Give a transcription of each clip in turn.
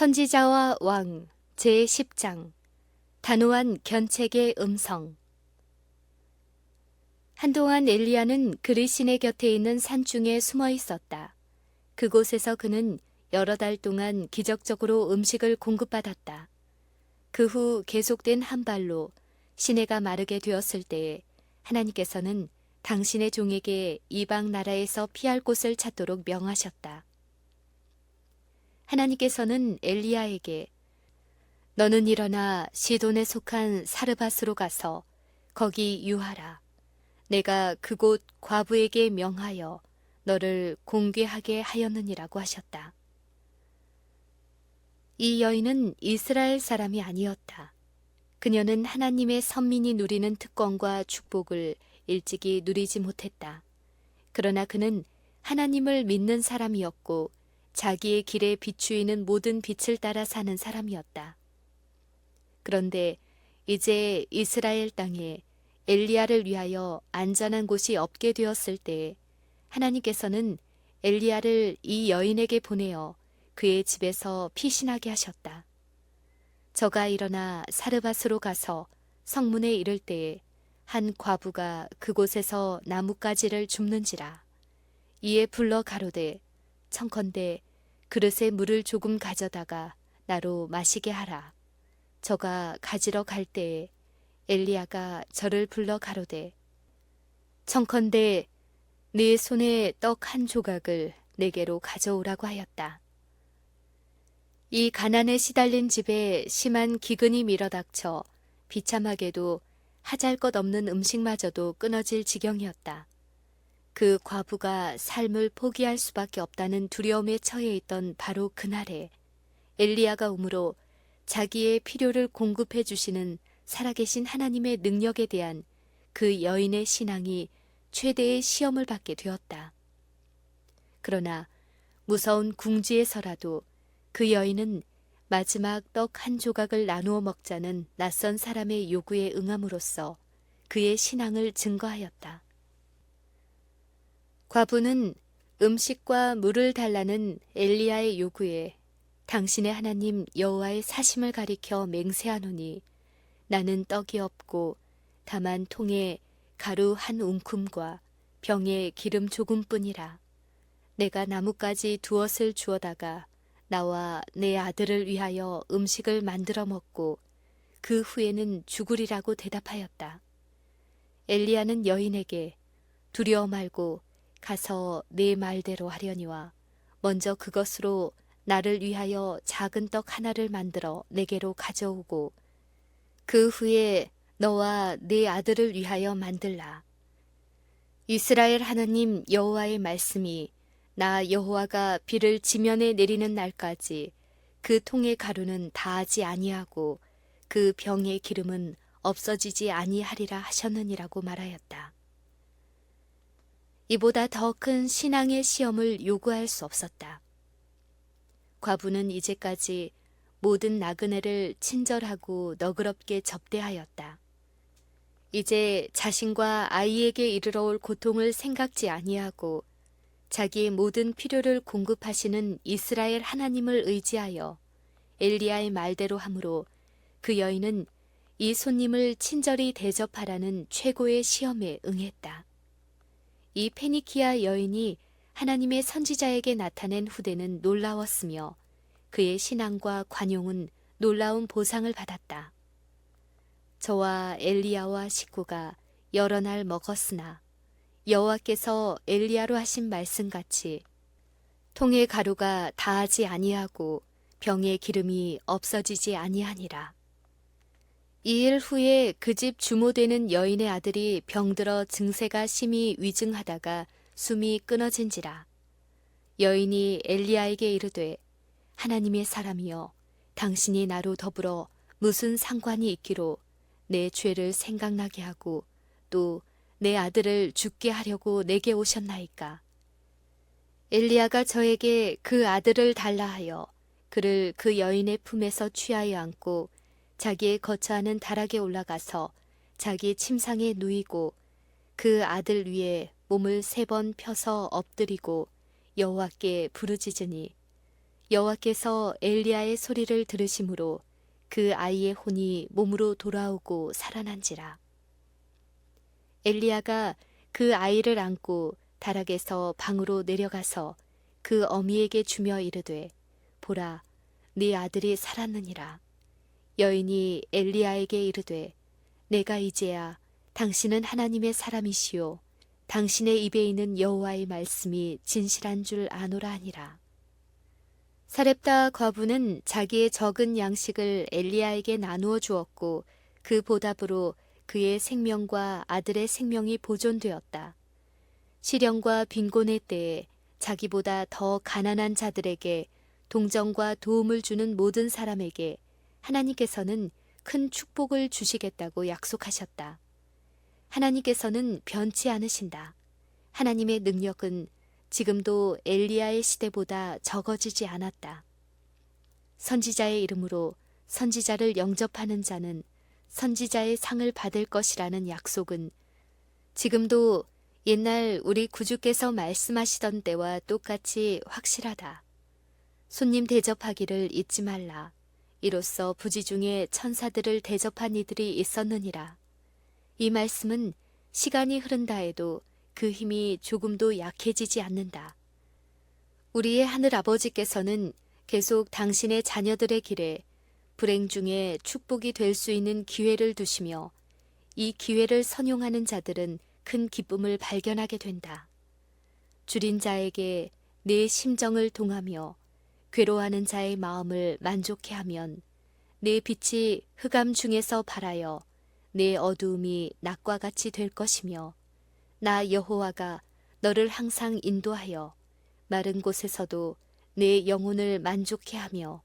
선지자와 왕 제10장 단호한 견책의 음성. 한동안 엘리야는 그리신의 곁에 있는 산중에 숨어 있었다. 그곳에서 그는 여러 달 동안 기적적으로 음식을 공급받았다. 그 후 계속된 한발로 시내가 마르게 되었을 때에 하나님께서는 당신의 종에게 이방 나라에서 피할 곳을 찾도록 명하셨다. 하나님께서는 엘리야에게 너는 일어나 시돈에 속한 사르밧으로 가서 거기 유하라. 내가 그곳 과부에게 명하여 너를 공개하게 하였느니라고 하셨다. 이 여인은 이스라엘 사람이 아니었다. 그녀는 하나님의 선민이 누리는 특권과 축복을 일찍이 누리지 못했다. 그러나 그는 하나님을 믿는 사람이었고 자기의 길에 비추이는 모든 빛을 따라 사는 사람이었다. 그런데 이제 이스라엘 땅에 엘리야를 위하여 안전한 곳이 없게 되었을 때 하나님께서는 엘리야를 이 여인에게 보내어 그의 집에서 피신하게 하셨다. 저가 일어나 사르밧으로 가서 성문에 이를 때에 한 과부가 그곳에서 나뭇가지를 줍는지라. 이에 불러 가로되 청컨대 그릇에 물을 조금 가져다가 나로 마시게 하라. 저가 가지러 갈 때에 엘리야가 저를 불러 가로되 청컨대 네 손에 떡 한 조각을 내게로 가져오라고 하였다. 이 가난에 시달린 집에 심한 기근이 밀어닥쳐 비참하게도 하잘 것 없는 음식마저도 끊어질 지경이었다. 그 과부가 삶을 포기할 수밖에 없다는 두려움에 처해 있던 바로 그날에 엘리야가 오므로 자기의 필요를 공급해 주시는 살아계신 하나님의 능력에 대한 그 여인의 신앙이 최대의 시험을 받게 되었다. 그러나 무서운 궁지에서라도 그 여인은 마지막 떡 한 조각을 나누어 먹자는 낯선 사람의 요구에 응함으로써 그의 신앙을 증거하였다. 과부는 음식과 물을 달라는 엘리야의 요구에 당신의 하나님 여호와의 사심을 가리켜 맹세하노니 나는 떡이 없고 다만 통에 가루 한 움큼과 병에 기름 조금뿐이라. 내가 나뭇가지 두엇을 주어다가 나와 내 아들을 위하여 음식을 만들어 먹고 그 후에는 죽으리라고 대답하였다. 엘리야는 여인에게 두려워 말고 가서 네 말대로 하려니와 먼저 그것으로 나를 위하여 작은 떡 하나를 만들어 내게로 가져오고 그 후에 너와 네 아들을 위하여 만들라. 이스라엘 하나님 여호와의 말씀이 나 여호와가 비를 지면에 내리는 날까지 그 통의 가루는 다하지 아니하고 그 병의 기름은 없어지지 아니하리라 하셨느니라고 말하였다. 이보다 더 큰 신앙의 시험을 요구할 수 없었다. 과부는 이제까지 모든 나그네를 친절하고 너그럽게 접대하였다. 이제 자신과 아이에게 이르러 올 고통을 생각지 아니하고 자기의 모든 필요를 공급하시는 이스라엘 하나님을 의지하여 엘리야의 말대로 함으로 그 여인은 이 손님을 친절히 대접하라는 최고의 시험에 응했다. 이 페니키아 여인이 하나님의 선지자에게 나타낸 후대는 놀라웠으며 그의 신앙과 관용은 놀라운 보상을 받았다. 저와 엘리야와 식구가 여러 날 먹었으나 여호와께서 엘리야로 하신 말씀같이 통의 가루가 다하지 아니하고 병의 기름이 없어지지 아니하니라. 이 일 후에 그 집 주모되는 여인의 아들이 병들어 증세가 심히 위증하다가 숨이 끊어진지라. 여인이 엘리야에게 이르되 하나님의 사람이여 당신이 나로 더불어 무슨 상관이 있기로 내 죄를 생각나게 하고 또 내 아들을 죽게 하려고 내게 오셨나이까. 엘리야가 저에게 그 아들을 달라 하여 그를 그 여인의 품에서 취하여 안고 자기의 거처하는 다락에 올라가서 자기 침상에 누이고 그 아들 위에 몸을 3번 펴서 엎드리고 여호와께 부르짖으니 여호와께서 엘리야의 소리를 들으심으로 그 아이의 혼이 몸으로 돌아오고 살아난지라. 엘리야가 그 아이를 안고 다락에서 방으로 내려가서 그 어미에게 주며 이르되 보라 네 아들이 살았느니라. 여인이 엘리야에게 이르되 내가 이제야 당신은 하나님의 사람이시요 당신의 입에 있는 여호와의 말씀이 진실한 줄 아노라 하니라. 사렙다 과부는 자기의 적은 양식을 엘리야에게 나누어 주었고 그 보답으로 그의 생명과 아들의 생명이 보존되었다. 시련과 빈곤의 때에 자기보다 더 가난한 자들에게 동정과 도움을 주는 모든 사람에게 하나님께서는 큰 축복을 주시겠다고 약속하셨다. 하나님께서는 변치 않으신다. 하나님의 능력은 지금도 엘리야의 시대보다 적어지지 않았다. 선지자의 이름으로 선지자를 영접하는 자는 선지자의 상을 받을 것이라는 약속은 지금도 옛날 우리 구주께서 말씀하시던 때와 똑같이 확실하다. 손님 대접하기를 잊지 말라. 이로써 부지 중에 천사들을 대접한 이들이 있었느니라. 이 말씀은 시간이 흐른다 해도 그 힘이 조금도 약해지지 않는다. 우리의 하늘 아버지께서는 계속 당신의 자녀들의 길에 불행 중에 축복이 될 수 있는 기회를 두시며 이 기회를 선용하는 자들은 큰 기쁨을 발견하게 된다. 줄인 자에게 내 심정을 동하며 괴로워하는 자의 마음을 만족해 하면 내 빛이 흑암 중에서 발하여 내 어두움이 낮과 같이 될 것이며 나 여호와가 너를 항상 인도하여 마른 곳에서도 내 영혼을 만족해 하며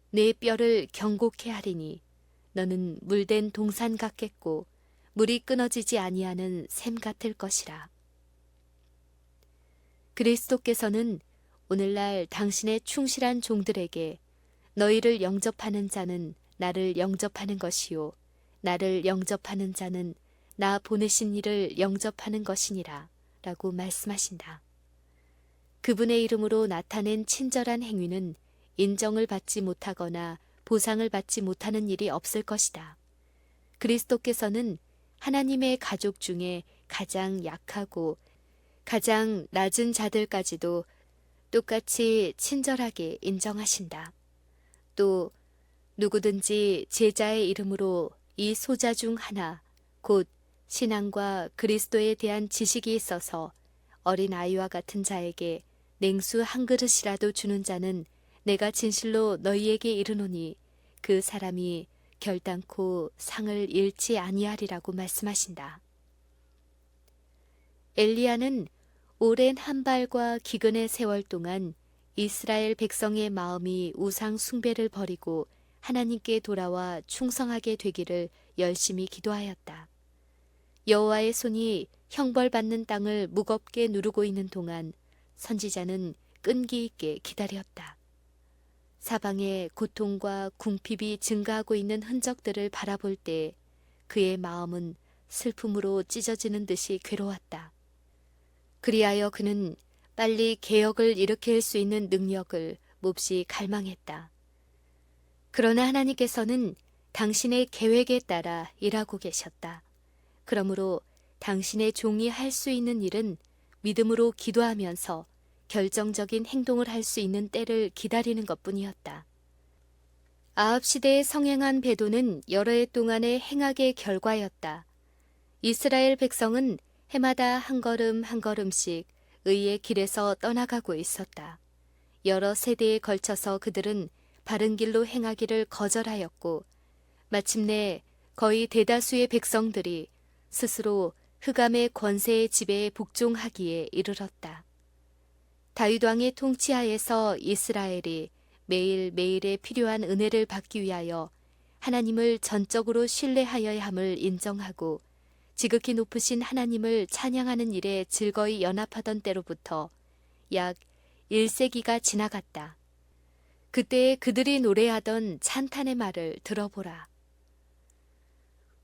내 뼈를 경고케 하리니 너는 물된 동산 같겠고 물이 끊어지지 아니하는 샘 같을 것이라. 그리스도께서는 오늘날 당신의 충실한 종들에게 너희를 영접하는 자는 나를 영접하는 것이요 나를 영접하는 자는 나 보내신 이를 영접하는 것이니라 라고 말씀하신다. 그분의 이름으로 나타낸 친절한 행위는 인정을 받지 못하거나 보상을 받지 못하는 일이 없을 것이다. 그리스도께서는 하나님의 가족 중에 가장 약하고 가장 낮은 자들까지도 똑같이 친절하게 인정하신다. 또 누구든지 제자의 이름으로 이 소자 중 하나, 곧 신앙과 그리스도에 대한 지식이 있어서 어린 아이와 같은 자에게 냉수 한 그릇이라도 주는 자는 내가 진실로 너희에게 이르노니 그 사람이 결단코 상을 잃지 아니하리라고 말씀하신다. 엘리야는 오랜 한발과 기근의 세월 동안 이스라엘 백성의 마음이 우상 숭배를 버리고 하나님께 돌아와 충성하게 되기를 열심히 기도하였다. 여호와의 손이 형벌받는 땅을 무겁게 누르고 있는 동안 선지자는 끈기 있게 기다렸다. 사방에 고통과 궁핍이 증가하고 있는 흔적들을 바라볼 때 그의 마음은 슬픔으로 찢어지는 듯이 괴로웠다. 그리하여 그는 빨리 개혁을 일으킬 수 있는 능력을 몹시 갈망했다. 그러나 하나님께서는 당신의 계획에 따라 일하고 계셨다. 그러므로 당신의 종이 할 수 있는 일은 믿음으로 기도하면서 결정적인 행동을 할 수 있는 때를 기다리는 것뿐이었다. 아합 시대에 성행한 배도는 여러 해 동안의 행악의 결과였다. 이스라엘 백성은 해마다 한 걸음 한 걸음씩 의의 길에서 떠나가고 있었다. 여러 세대에 걸쳐서 그들은 바른 길로 행하기를 거절하였고 마침내 거의 대다수의 백성들이 스스로 흑암의 권세의 지배에 복종하기에 이르렀다. 다윗 왕의 통치하에서 이스라엘이 매일매일에 필요한 은혜를 받기 위하여 하나님을 전적으로 신뢰하여야 함을 인정하고 지극히 높으신 하나님을 찬양하는 일에 즐거이 연합하던 때로부터 약 1세기가 지나갔다. 그때에 그들이 노래하던 찬탄의 말을 들어보라.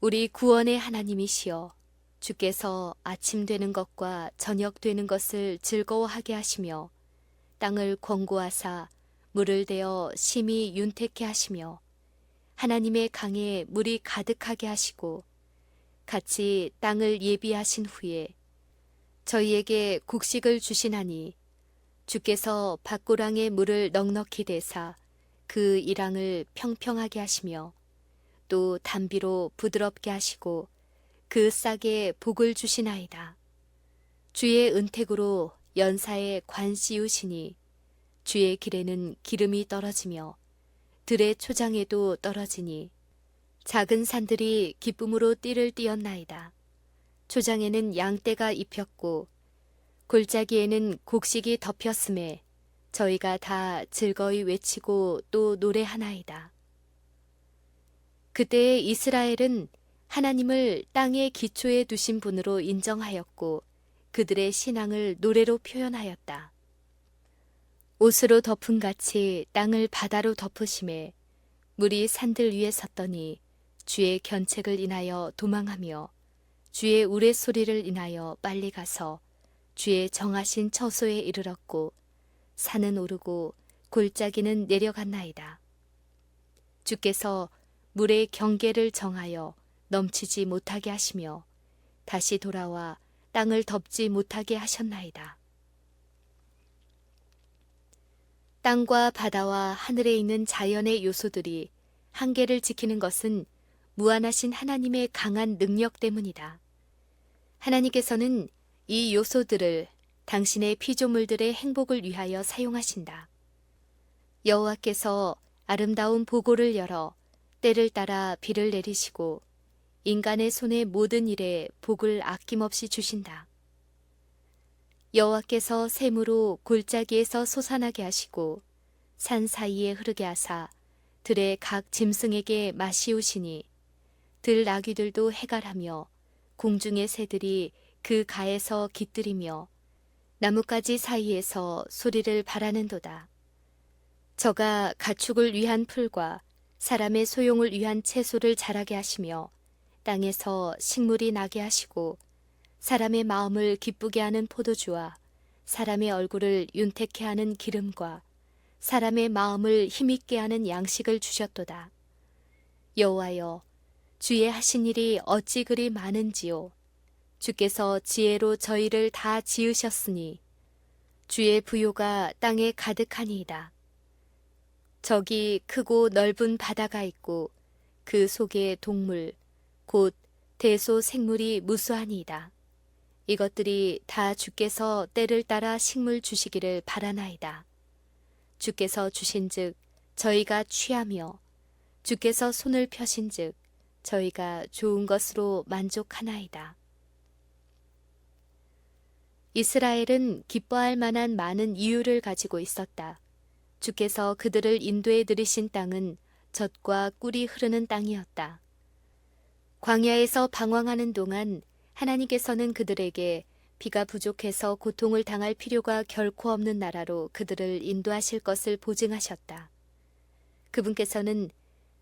우리 구원의 하나님이시여, 주께서 아침 되는 것과 저녁 되는 것을 즐거워하게 하시며 땅을 권고하사 물을 대어 심히 윤택케 하시며 하나님의 강에 물이 가득하게 하시고 같이 땅을 예비하신 후에 저희에게 곡식을 주시나니 주께서 밭고랑에 물을 넉넉히 대사 그 이랑을 평평하게 하시며 또 담비로 부드럽게 하시고 그 싹에 복을 주시나이다. 주의 은택으로 연사에 관 씌우시니 주의 길에는 기름이 떨어지며 들의 초장에도 떨어지니 작은 산들이 기쁨으로 띠를 띄었나이다. 초장에는 양떼가 입혔고 골짜기에는 곡식이 덮였음에 저희가 다 즐거이 외치고 또 노래하나이다. 그때에 이스라엘은 하나님을 땅의 기초에 두신 분으로 인정하였고 그들의 신앙을 노래로 표현하였다. 옷으로 덮음같이 땅을 바다로 덮으심에 물이 산들 위에 섰더니 주의 견책을 인하여 도망하며 주의 우레소리를 인하여 빨리 가서 주의 정하신 처소에 이르렀고 산은 오르고 골짜기는 내려갔나이다. 주께서 물의 경계를 정하여 넘치지 못하게 하시며 다시 돌아와 땅을 덮지 못하게 하셨나이다. 땅과 바다와 하늘에 있는 자연의 요소들이 한계를 지키는 것은 무한하신 하나님의 강한 능력 때문이다. 하나님께서는 이 요소들을 당신의 피조물들의 행복을 위하여 사용하신다. 여호와께서 아름다운 보고를 열어 때를 따라 비를 내리시고 인간의 손의 모든 일에 복을 아낌없이 주신다. 여호와께서 샘으로 골짜기에서 솟아나게 하시고 산 사이에 흐르게 하사 들의 각 짐승에게 마시우시니 들 나귀들도 해갈하며 공중의 새들이 그 가에서 깃들이며 나뭇가지 사이에서 소리를 바라는도다. 저가 가축을 위한 풀과 사람의 소용을 위한 채소를 자라게 하시며 땅에서 식물이 나게 하시고 사람의 마음을 기쁘게 하는 포도주와 사람의 얼굴을 윤택케 하는 기름과 사람의 마음을 힘있게 하는 양식을 주셨도다. 여호와여, 주의 하신 일이 어찌 그리 많은지요. 주께서 지혜로 저희를 다 지으셨으니 주의 부요가 땅에 가득하니이다. 저기 크고 넓은 바다가 있고 그 속에 동물, 곧 대소 생물이 무수하니이다. 이것들이 다 주께서 때를 따라 식물 주시기를 바라나이다. 주께서 주신즉 저희가 취하며 주께서 손을 펴신즉 저희가 좋은 것으로 만족하나이다. 이스라엘은 기뻐할 만한 많은 이유를 가지고 있었다. 주께서 그들을 인도해 들이신 땅은 젖과 꿀이 흐르는 땅이었다. 광야에서 방황하는 동안 하나님께서는 그들에게 비가 부족해서 고통을 당할 필요가 결코 없는 나라로 그들을 인도하실 것을 보증하셨다. 그분께서는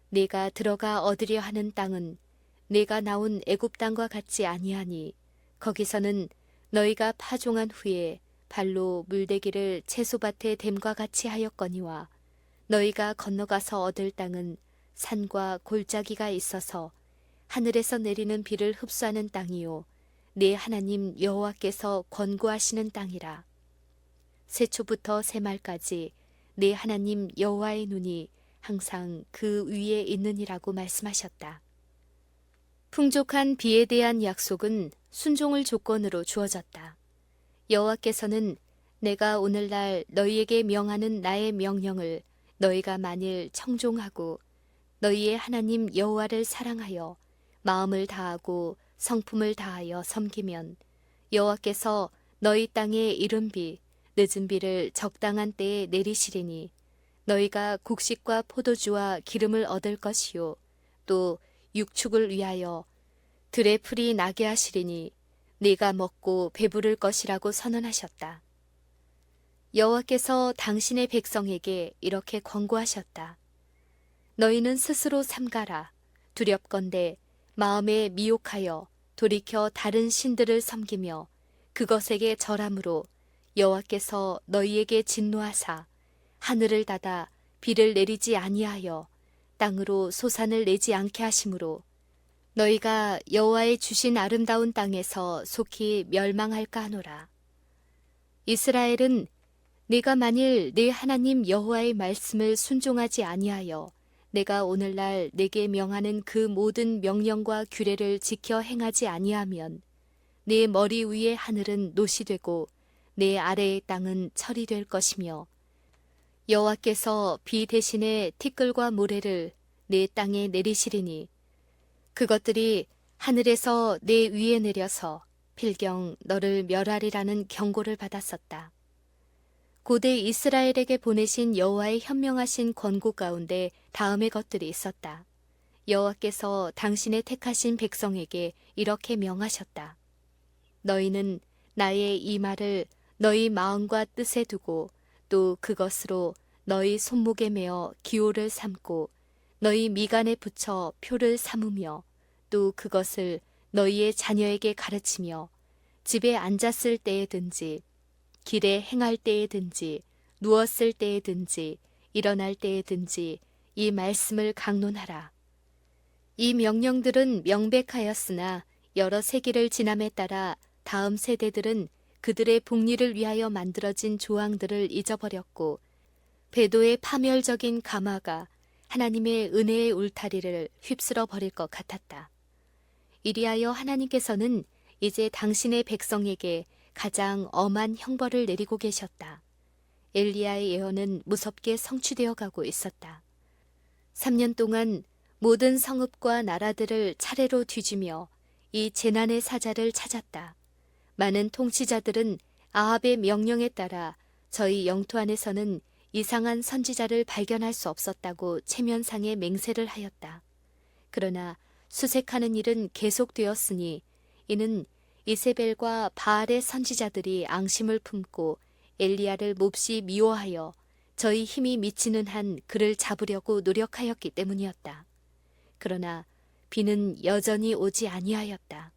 네가 들어가 얻으려 하는 땅은 네가 나온 애굽 땅과 같지 아니하니 거기서는 너희가 파종한 후에 발로 물대기를 채소밭에 댐과 같이 하였거니와 너희가 건너가서 얻을 땅은 산과 골짜기가 있어서 하늘에서 내리는 비를 흡수하는 땅이요 네 하나님 여호와께서 권고하시는 땅이라. 새초부터 새말까지 네 하나님 여호와의 눈이 항상 그 위에 있느니라고 말씀하셨다. 풍족한 비에 대한 약속은 순종을 조건으로 주어졌다. 여호와께서는 내가 오늘날 너희에게 명하는 나의 명령을 너희가 만일 청종하고 너희의 하나님 여호와를 사랑하여 마음을 다하고 성품을 다하여 섬기면 여호와께서 너희 땅에 이른 비, 늦은 비를 적당한 때에 내리시리니 너희가 곡식과 포도주와 기름을 얻을 것이요 또 육축을 위하여 들의 풀이 나게 하시리니 네가 먹고 배부를 것이라고 선언하셨다. 여호와께서 당신의 백성에게 이렇게 권고하셨다. 너희는 스스로 삼가라. 두렵건대 마음에 미혹하여 돌이켜 다른 신들을 섬기며 그것에게 절함으로 여호와께서 너희에게 진노하사 하늘을 닫아 비를 내리지 아니하여 땅으로 소산을 내지 않게 하심으로 너희가 여호와의 주신 아름다운 땅에서 속히 멸망할까 하노라. 이스라엘은 네가 만일 네 하나님 여호와의 말씀을 순종하지 아니하여 내가 오늘날 네게 명하는 그 모든 명령과 규례를 지켜 행하지 아니하면 네 머리 위의 하늘은 노시 되고 네 아래의 땅은 철이 될 것이며 여호와께서 비 대신에 티끌과 모래를 네 땅에 내리시리니 그것들이 하늘에서 내 위에 내려서 필경 너를 멸하리라는 경고를 받았었다. 고대 이스라엘에게 보내신 여호와의 현명하신 권고 가운데 다음의 것들이 있었다. 여호와께서 당신의 택하신 백성에게 이렇게 명하셨다. 너희는 나의 이 말을 너희 마음과 뜻에 두고 또 그것으로 너희 손목에 매어 기호를 삼고 너희 미간에 붙여 표를 삼으며 또 그것을 너희의 자녀에게 가르치며 집에 앉았을 때에든지 길에 행할 때에든지 누웠을 때에든지 일어날 때에든지 이 말씀을 강론하라. 이 명령들은 명백하였으나 여러 세기를 지남에 따라 다음 세대들은 그들의 복리를 위하여 만들어진 조항들을 잊어버렸고 배도의 파멸적인 가마가 하나님의 은혜의 울타리를 휩쓸어 버릴 것 같았다. 이리하여 하나님께서는 이제 당신의 백성에게 가장 엄한 형벌을 내리고 계셨다. 엘리야의 예언은 무섭게 성취되어 가고 있었다. 3년 동안 모든 성읍과 나라들을 차례로 뒤지며 이 재난의 사자를 찾았다. 많은 통치자들은 아합의 명령에 따라 저희 영토 안에서는 이상한 선지자를 발견할 수 없었다고 체면상에 맹세를 하였다. 그러나 수색하는 일은 계속되었으니 이는 이세벨과 바알의 선지자들이 앙심을 품고 엘리야를 몹시 미워하여 저희 힘이 미치는 한 그를 잡으려고 노력하였기 때문이었다. 그러나 비는 여전히 오지 아니하였다.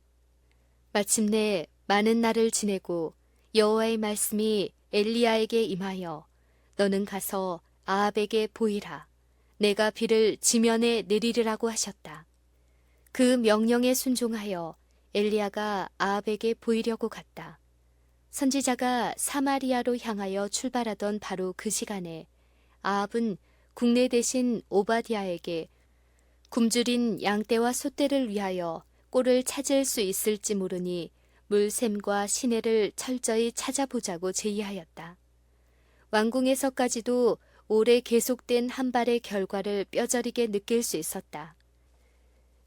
마침내 많은 날을 지내고 여호와의 말씀이 엘리야에게 임하여 너는 가서 아합에게 보이라. 내가 비를 지면에 내리리라고 하셨다. 그 명령에 순종하여 엘리야가 아합에게 보이려고 갔다. 선지자가 사마리아로 향하여 출발하던 바로 그 시간에 아합은 국내 대신 오바댜에게 굶주린 양떼와 소떼를 위하여 꼴을 찾을 수 있을지 모르니 물샘과 시내를 철저히 찾아보자고 제의하였다. 왕궁에서까지도 오래 계속된 한발의 결과를 뼈저리게 느낄 수 있었다.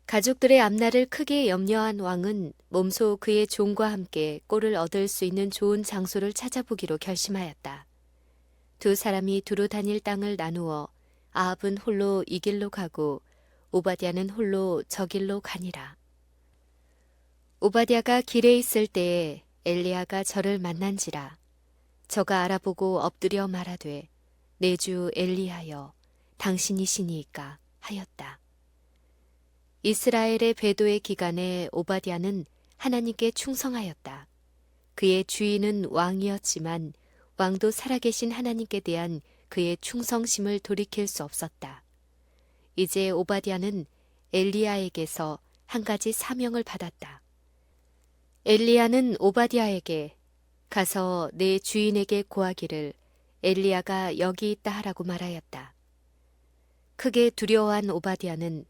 가족들의 앞날을 크게 염려한 왕은 몸소 그의 종과 함께 꼴을 얻을 수 있는 좋은 장소를 찾아보기로 결심하였다. 두 사람이 두루 다닐 땅을 나누어 아합은 홀로 이 길로 가고 오바댜는 홀로 저 길로 가니라. 오바댜가 길에 있을 때에 엘리야가 저를 만난지라. 저가 알아보고 엎드려 말하되 내 주 엘리야여 당신이시니이까 하였다. 이스라엘의 배도의 기간에 오바댜는 하나님께 충성하였다. 그의 주인은 왕이었지만 왕도 살아계신 하나님께 대한 그의 충성심을 돌이킬 수 없었다. 이제 오바댜는 엘리야에게서 한 가지 사명을 받았다. 엘리야는 오바댜에게 가서 내 주인에게 고하기를 엘리야가 여기 있다 하라고 말하였다. 크게 두려워한 오바댜는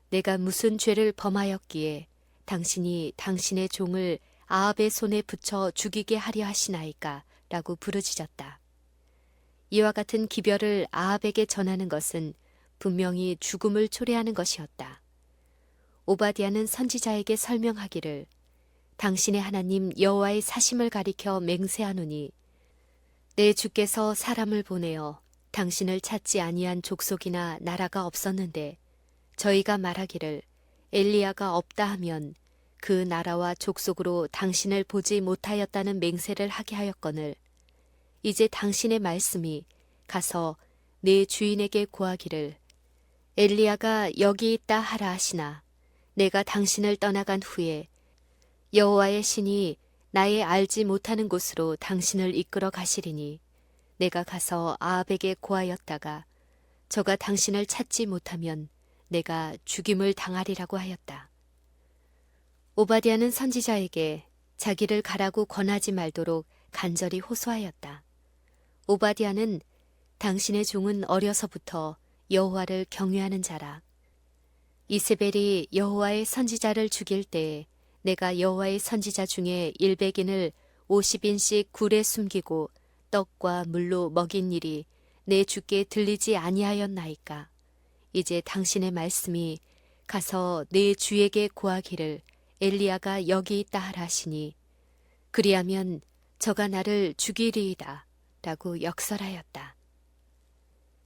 내가 무슨 죄를 범하였기에 당신이 당신의 종을 아합의 손에 붙여 죽이게 하려 하시나이까 라고 부르짖었다. 이와 같은 기별을 아합에게 전하는 것은 분명히 죽음을 초래하는 것이었다. 오바댜는 선지자에게 설명하기를 당신의 하나님 여호와의 사심을 가리켜 맹세하노니 내 주께서 사람을 보내어 당신을 찾지 아니한 족속이나 나라가 없었는데 저희가 말하기를 엘리야가 없다 하면 그 나라와 족속으로 당신을 보지 못하였다는 맹세를 하게 하였거늘 이제 당신의 말씀이 가서 내 주인에게 고하기를 엘리야가 여기 있다 하라 하시나 내가 당신을 떠나간 후에 여호와의 신이 나의 알지 못하는 곳으로 당신을 이끌어 가시리니 내가 가서 아합에게 고하였다가 저가 당신을 찾지 못하면 내가 죽임을 당하리라고 하였다. 오바댜는 선지자에게 자기를 가라고 권하지 말도록 간절히 호소하였다. 오바댜는 당신의 종은 어려서부터 여호와를 경외하는 자라. 이세벨이 여호와의 선지자를 죽일 때에 내가 여호와의 선지자 중에 100인을 50인씩 굴에 숨기고 떡과 물로 먹인 일이 내 주께 들리지 아니하였나이까. 이제 당신의 말씀이 가서 내 주에게 고하기를 엘리야가 여기 있다 하라 하시니 그리하면 저가 나를 죽이리이다 라고 역설하였다.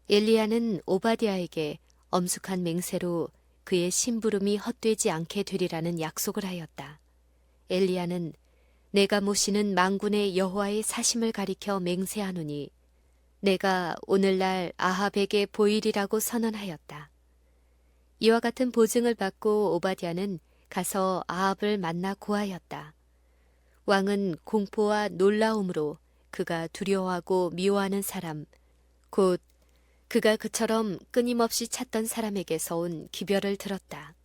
엘리야는 오바댜에게 엄숙한 맹세로 그의 심부름이 헛되지 않게 되리라는 약속을 하였다. 엘리야는 내가 모시는 만군의 여호와의 사심을 가리켜 맹세하노니 내가 오늘날 아합에게 보이리라고 선언하였다. 이와 같은 보증을 받고 오바댜는 가서 아합을 만나 고하였다. 왕은 공포와 놀라움으로 그가 두려워하고 미워하는 사람, 곧 그가 그처럼 끊임없이 찾던 사람에게서 온 기별을 들었다.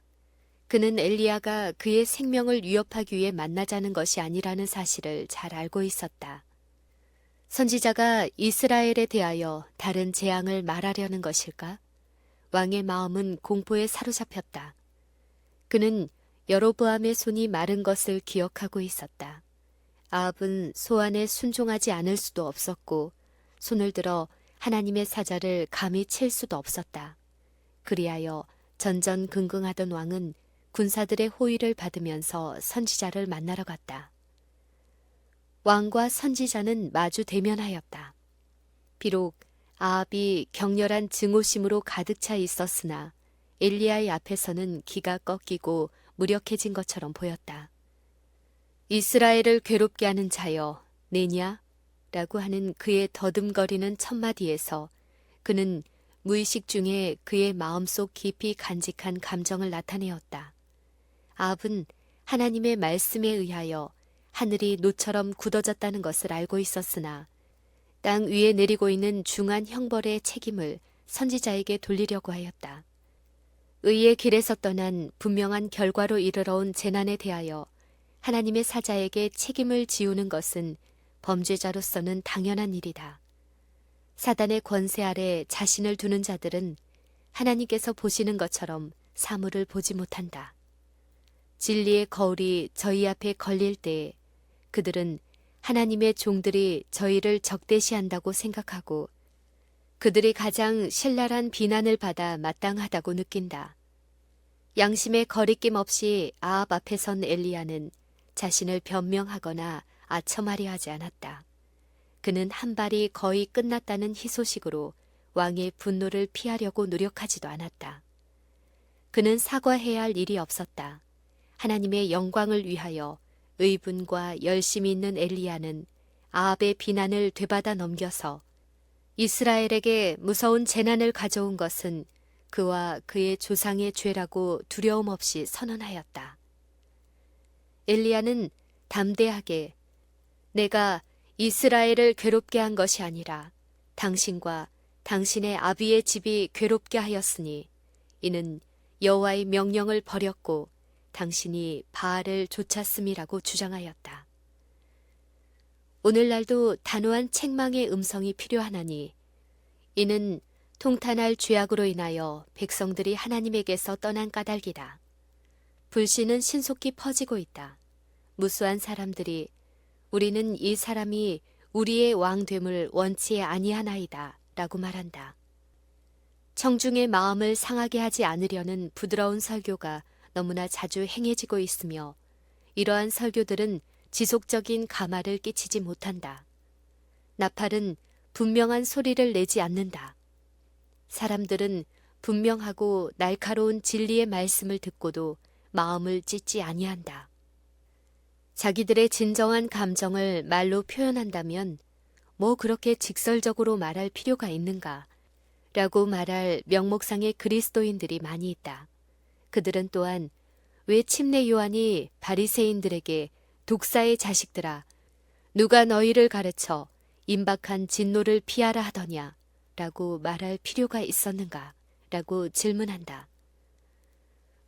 그는 엘리야가 그의 생명을 위협하기 위해 만나자는 것이 아니라는 사실을 잘 알고 있었다. 선지자가 이스라엘에 대하여 다른 재앙을 말하려는 것일까? 왕의 마음은 공포에 사로잡혔다. 그는 여로보암의 손이 마른 것을 기억하고 있었다. 아합은 소환에 순종하지 않을 수도 없었고 손을 들어 하나님의 사자를 감히 칠 수도 없었다. 그리하여 전전긍긍하던 왕은 군사들의 호의를 받으면서 선지자를 만나러 갔다. 왕과 선지자는 마주 대면하였다. 비록 아합이 격렬한 증오심으로 가득 차 있었으나 엘리야의 앞에서는 기가 꺾이고 무력해진 것처럼 보였다. 이스라엘을 괴롭게 하는 자여 내냐? 라고 하는 그의 더듬거리는 첫마디에서 그는 무의식 중에 그의 마음속 깊이 간직한 감정을 나타내었다. 아합은 하나님의 말씀에 의하여 하늘이 노처럼 굳어졌다는 것을 알고 있었으나 땅 위에 내리고 있는 중한 형벌의 책임을 선지자에게 돌리려고 하였다. 의의 길에서 떠난 분명한 결과로 이르러 온 재난에 대하여 하나님의 사자에게 책임을 지우는 것은 범죄자로서는 당연한 일이다. 사단의 권세 아래 자신을 두는 자들은 하나님께서 보시는 것처럼 사물을 보지 못한다. 진리의 거울이 저희 앞에 걸릴 때에 그들은 하나님의 종들이 저희를 적대시한다고 생각하고 그들이 가장 신랄한 비난을 받아 마땅하다고 느낀다. 양심의 거리낌 없이 아합 앞에 선 엘리야는 자신을 변명하거나 아첨하려 하지 않았다. 그는 한 발이 거의 끝났다는 희소식으로 왕의 분노를 피하려고 노력하지도 않았다. 그는 사과해야 할 일이 없었다. 하나님의 영광을 위하여 의분과 열심이 있는 엘리야는 아합의 비난을 되받아 넘겨서 이스라엘에게 무서운 재난을 가져온 것은 그와 그의 조상의 죄라고 두려움 없이 선언하였다. 엘리야는 담대하게 내가 이스라엘을 괴롭게 한 것이 아니라 당신과 당신의 아비의 집이 괴롭게 하였으니 이는 여호와의 명령을 버렸고 당신이 바알을 좇았음이라고 주장하였다. 오늘날도 단호한 책망의 음성이 필요하나니 이는 통탄할 죄악으로 인하여 백성들이 하나님에게서 떠난 까닭이다. 불신은 신속히 퍼지고 있다. 무수한 사람들이 우리는 이 사람이 우리의 왕됨을 원치 아니하나이다 라고 말한다. 청중의 마음을 상하게 하지 않으려는 부드러운 설교가 너무나 자주 행해지고 있으며 이러한 설교들은 지속적인 감화를 끼치지 못한다. 나팔은 분명한 소리를 내지 않는다. 사람들은 분명하고 날카로운 진리의 말씀을 듣고도 마음을 찢지 아니한다. 자기들의 진정한 감정을 말로 표현한다면 뭐 그렇게 직설적으로 말할 필요가 있는가 라고 말할 명목상의 그리스도인들이 많이 있다. 그들은 또한 왜 침례 요한이 바리새인들에게 독사의 자식들아 누가 너희를 가르쳐 임박한 진노를 피하라 하더냐 라고 말할 필요가 있었는가 라고 질문한다.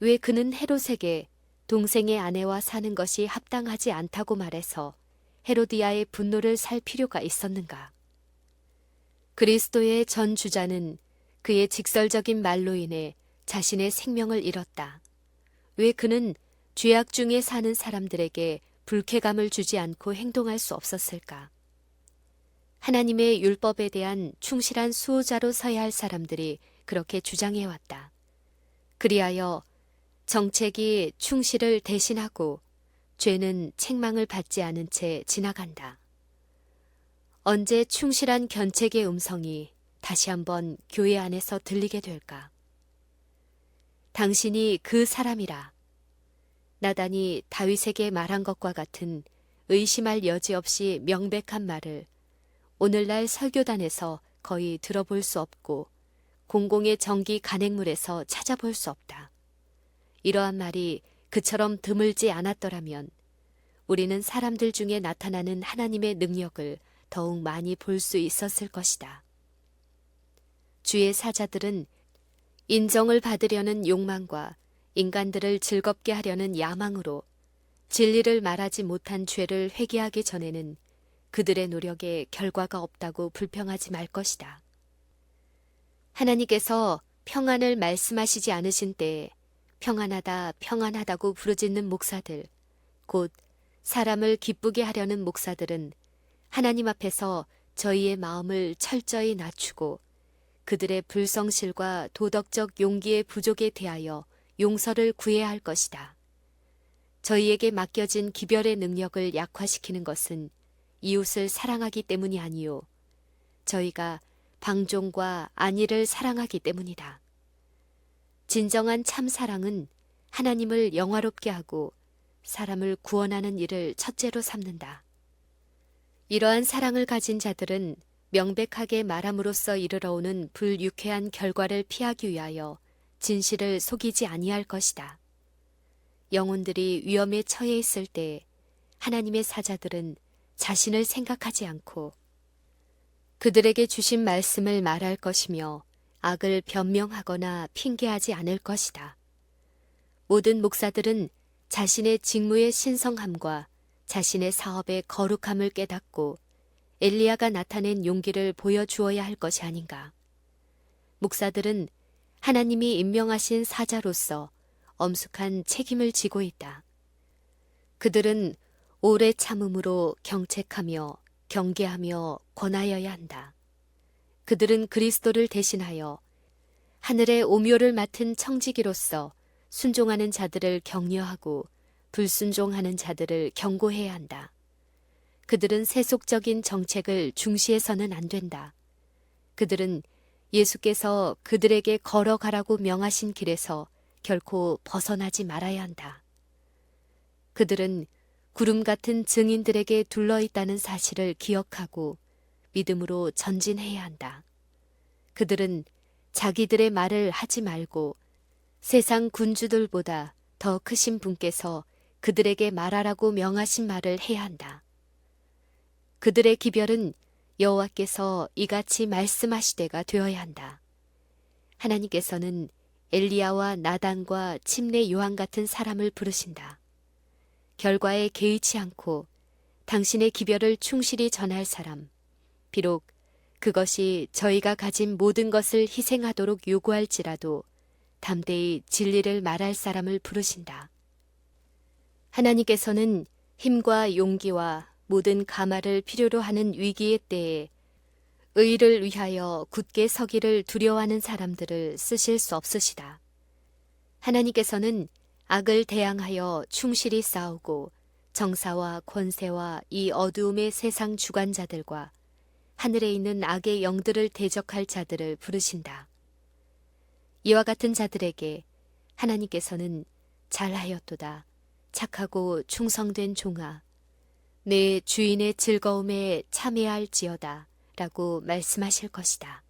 왜 그는 헤롯에게 동생의 아내와 사는 것이 합당하지 않다고 말해서 헤로디아의 분노를 살 필요가 있었는가? 그리스도의 전 주자는 그의 직설적인 말로 인해 자신의 생명을 잃었다. 왜 그는 죄악 중에 사는 사람들에게 불쾌감을 주지 않고 행동할 수 없었을까? 하나님의 율법에 대한 충실한 수호자로 서야 할 사람들이 그렇게 주장해왔다. 그리하여 정책이 충실을 대신하고 죄는 책망을 받지 않은 채 지나간다. 언제 충실한 견책의 음성이 다시 한번 교회 안에서 들리게 될까? 당신이 그 사람이라. 나단이 다윗에게 말한 것과 같은 의심할 여지 없이 명백한 말을 오늘날 설교단에서 거의 들어볼 수 없고 공공의 정기 간행물에서 찾아볼 수 없다. 이러한 말이 그처럼 드물지 않았더라면 우리는 사람들 중에 나타나는 하나님의 능력을 더욱 많이 볼 수 있었을 것이다. 주의 사자들은 인정을 받으려는 욕망과 인간들을 즐겁게 하려는 야망으로 진리를 말하지 못한 죄를 회개하기 전에는 그들의 노력에 결과가 없다고 불평하지 말 것이다. 하나님께서 평안을 말씀하시지 않으신 때에 평안하다 평안하다고 부르짖는 목사들, 곧 사람을 기쁘게 하려는 목사들은 하나님 앞에서 저희의 마음을 철저히 낮추고 그들의 불성실과 도덕적 용기의 부족에 대하여 용서를 구해야 할 것이다. 저희에게 맡겨진 기별의 능력을 약화시키는 것은 이웃을 사랑하기 때문이 아니요 저희가 방종과 안위를 사랑하기 때문이다. 진정한 참 사랑은 하나님을 영화롭게 하고 사람을 구원하는 일을 첫째로 삼는다. 이러한 사랑을 가진 자들은 명백하게 말함으로써 이르러오는 불유쾌한 결과를 피하기 위하여 진실을 속이지 아니할 것이다. 영혼들이 위험에 처해 있을 때 하나님의 사자들은 자신을 생각하지 않고 그들에게 주신 말씀을 말할 것이며 악을 변명하거나 핑계하지 않을 것이다. 모든 목사들은 자신의 직무의 신성함과 자신의 사업의 거룩함을 깨닫고 엘리야가 나타낸 용기를 보여주어야 할 것이 아닌가. 목사들은 하나님이 임명하신 사자로서 엄숙한 책임을 지고 있다. 그들은 오래 참음으로 경책하며 경계하며 권하여야 한다. 그들은 그리스도를 대신하여 하늘의 오묘를 맡은 청지기로서 순종하는 자들을 격려하고 불순종하는 자들을 경고해야 한다. 그들은 세속적인 정책을 중시해서는 안 된다. 그들은 예수께서 그들에게 걸어가라고 명하신 길에서 결코 벗어나지 말아야 한다. 그들은 구름 같은 증인들에게 둘러있다는 사실을 기억하고 믿음으로 전진해야 한다. 그들은 자기들의 말을 하지 말고 세상 군주들보다 더 크신 분께서 그들에게 말하라고 명하신 말을 해야 한다. 그들의 기별은 여호와께서 이같이 말씀하시되가 되어야 한다. 하나님께서는 엘리야와 나단과 침례 요한 같은 사람을 부르신다. 결과에 개의치 않고 당신의 기별을 충실히 전할 사람, 비록 그것이 저희가 가진 모든 것을 희생하도록 요구할지라도 담대히 진리를 말할 사람을 부르신다. 하나님께서는 힘과 용기와 모든 가마를 필요로 하는 위기의 때에 의를 위하여 굳게 서기를 두려워하는 사람들을 쓰실 수 없으시다. 하나님께서는 악을 대항하여 충실히 싸우고 정사와 권세와 이 어두움의 세상 주관자들과 하늘에 있는 악의 영들을 대적할 자들을 부르신다. 이와 같은 자들에게 하나님께서는 잘하였도다. 착하고 충성된 종아, 내 주인의 즐거움에 참여할지어다 라고 말씀하실 것이다.